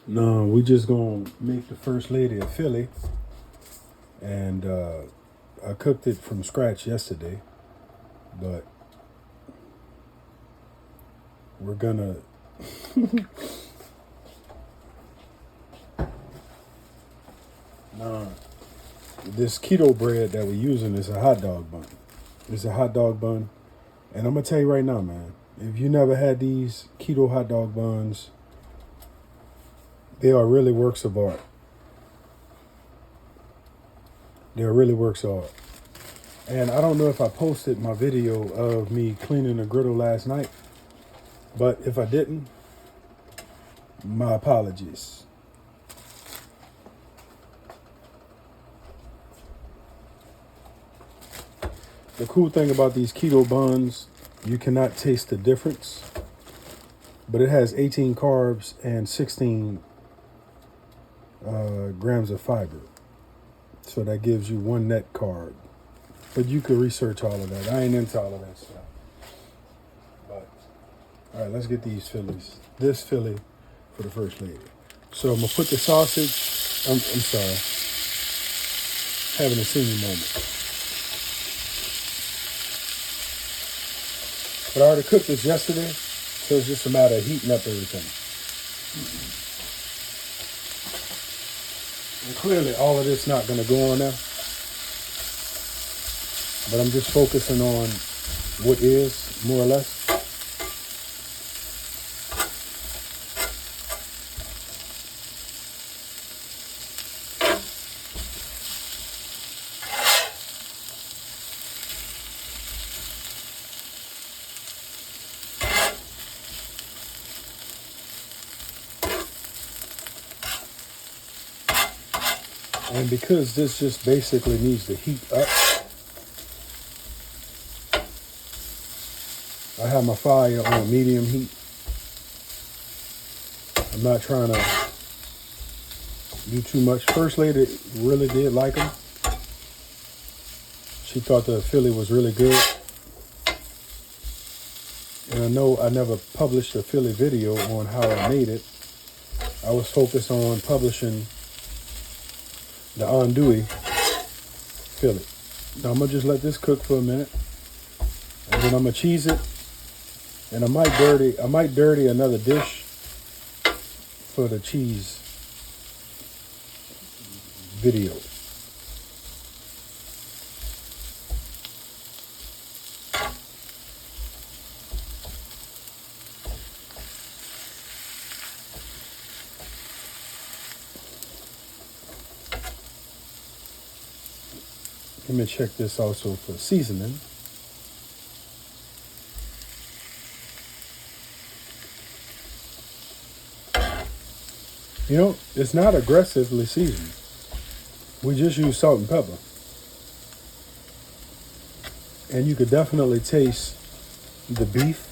No, we just gonna make the first lady a Philly, and I cooked it from scratch yesterday, but we're gonna. No, this keto bread that we're using is a hot dog bun. It's a hot dog bun, and I'm gonna tell you right now, man. If you never had these keto hot dog buns, they are really works of art. They're really works of art. And I don't know if I posted my video of me cleaning the griddle last night, but if I didn't, my apologies. The cool thing about these keto buns, you cannot taste the difference, but it has 18 carbs and 16 grams of fiber. So that gives you one net carb. But you could research all of that. I ain't into all of that stuff. But, all right, let's get these Phillies. This Philly for the first lady. So I'm going to put the sausage, I'm sorry, having a senior moment. But I already cooked this yesterday, so it's just a matter of heating up everything. And clearly all of this is not going to go on there. But I'm just focusing on what is, more or less. And because this just basically needs to heat up, I have my fire on medium heat. I'm not trying to do too much. First lady really did like them. She thought the Philly was really good. And I know I never published a Philly video on how I made it. I was focused on publishing the andouille Philly. Now I'm gonna just let this cook for a minute, and then I'm gonna cheese it, and I might dirty another dish for the cheese video. Let me check this also for seasoning. You know, it's not aggressively seasoned. We just use salt and pepper. And you could definitely taste the beef.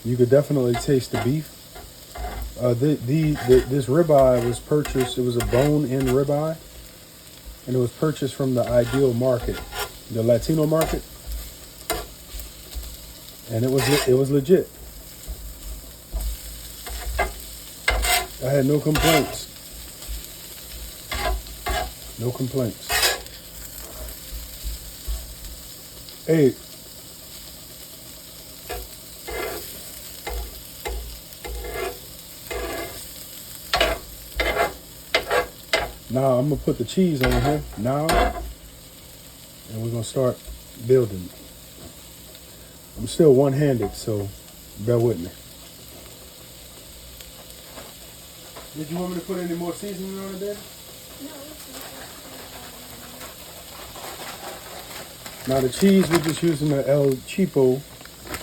You could definitely taste the beef. This ribeye was purchased, it was a bone-in ribeye. And it was purchased from the Ideal Market, the Latino market. And it was legit. I had no complaints. No complaints. Hey. Now I'm gonna put the cheese on here now, and we're gonna start building. I'm still one-handed, so bear with me. Did you want me to put any more seasoning on it, Daddy? No. Now the cheese, we're just using the El Cheapo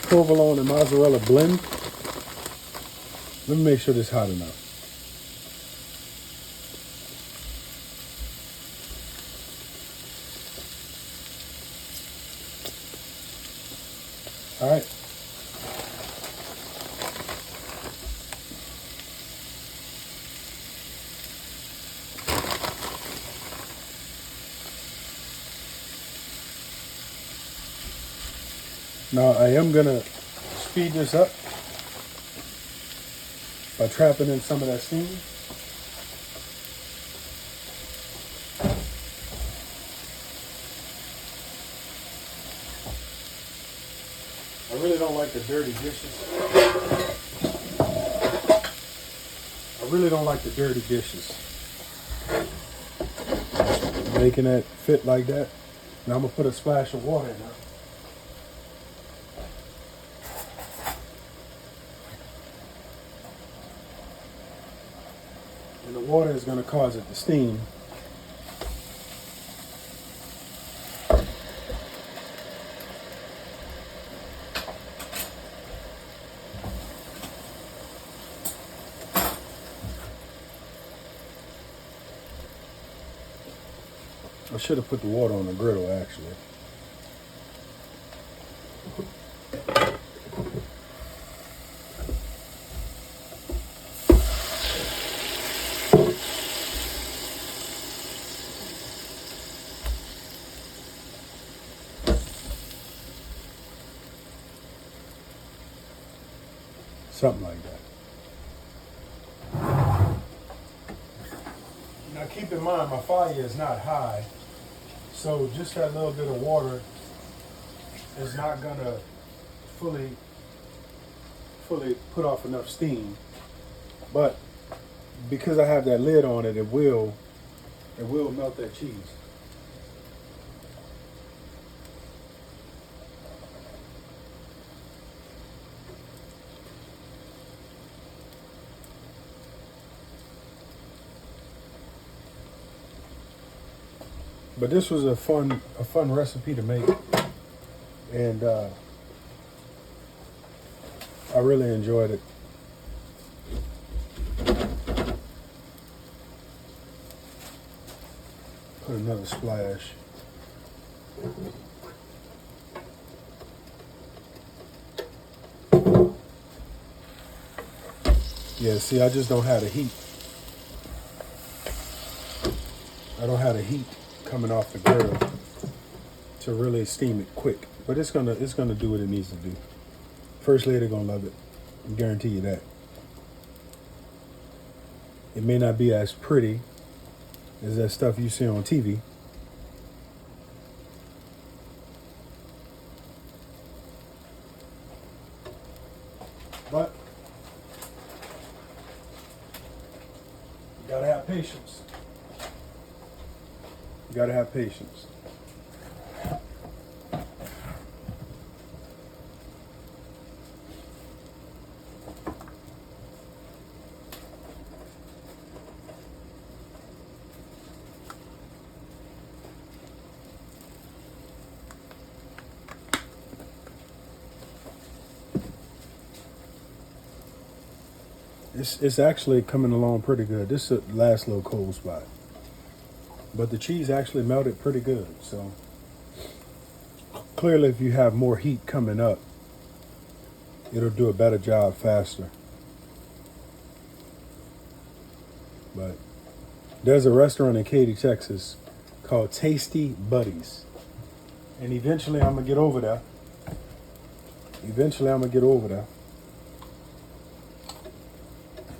provolone and mozzarella blend. Let me make sure this is hot enough. All right. Now I am gonna speed this up by trapping in some of that steam. I really don't like the dirty dishes. I really don't like the dirty dishes. Making that fit like that. Now I'm going to put a splash of water in there. And the water is going to cause it to steam. I should have put the water on the griddle, actually. Something like that. Now keep in mind, my fire is not high. So just that little bit of water is not gonna fully put off enough steam. But because I have that lid on it, it will melt that cheese. But this was a fun recipe to make, and I really enjoyed it. Put another splash. Yeah, see, I just don't have the heat. I don't have the heat coming off the grill to really steam it quick, but it's gonna do what it needs to do. First lady gonna love it, I guarantee you that. It may not be as pretty as that stuff you see on TV, but you gotta have patience. You gotta have patience. It's actually coming along pretty good. This is the last little cold spot. But the cheese actually melted pretty good. So clearly if you have more heat coming up, it'll do a better job faster. But there's a restaurant in Katy, Texas called Tasty Buddies. And eventually I'm gonna get over there.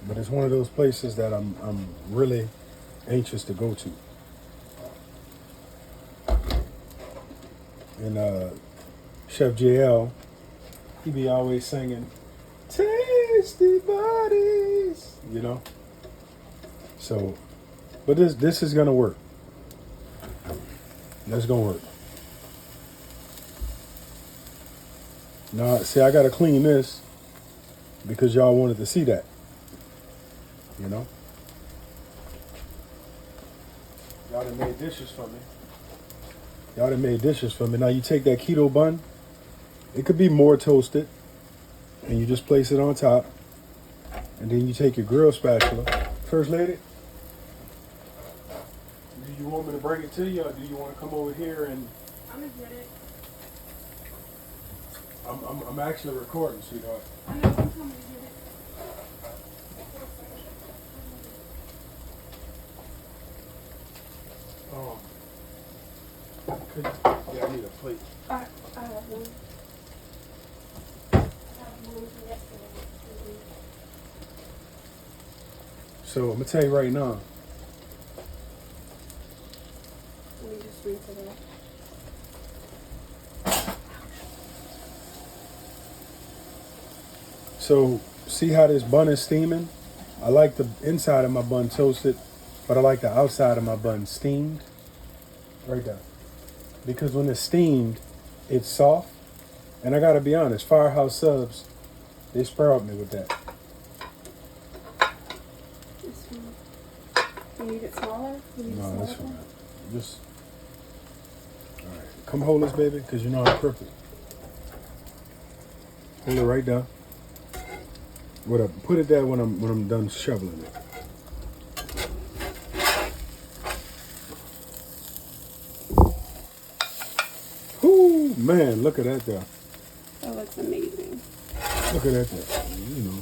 But it's one of those places that I'm really anxious to go to. And Chef JL, he be always singing, "Tasty Buddies," you know. So, but this is gonna work. That's gonna work. Now, see, I gotta clean this because y'all wanted to see that. You know, y'all done made dishes for me. Now you take that keto bun. It could be more toasted, and you just place it on top, and then you take your grill spatula. First lady, do you want me to bring it to you, or do you want to come over here and? I'm gonna get it. I'm actually recording, sweetheart. I know, I'm coming to get it. Yeah, I need a plate. I have one. I have one from yesterday. So I'm gonna tell you right now. Let me just rinse it off. So see how this bun is steaming? I like the inside of my bun toasted, but I like the outside of my bun steamed. Right there. Because when it's steamed, it's soft. And I gotta be honest, Firehouse Subs, they sprout me with that. This one. You need it smaller? You need No, a that's smaller fine. one? Just all right. Come hold this, baby, because you know I'm crooked. Hold it right there. Whatever. Put it there when I'm done shoveling it. Whoo, man! Look at that there. That looks amazing. Look at that there. You know.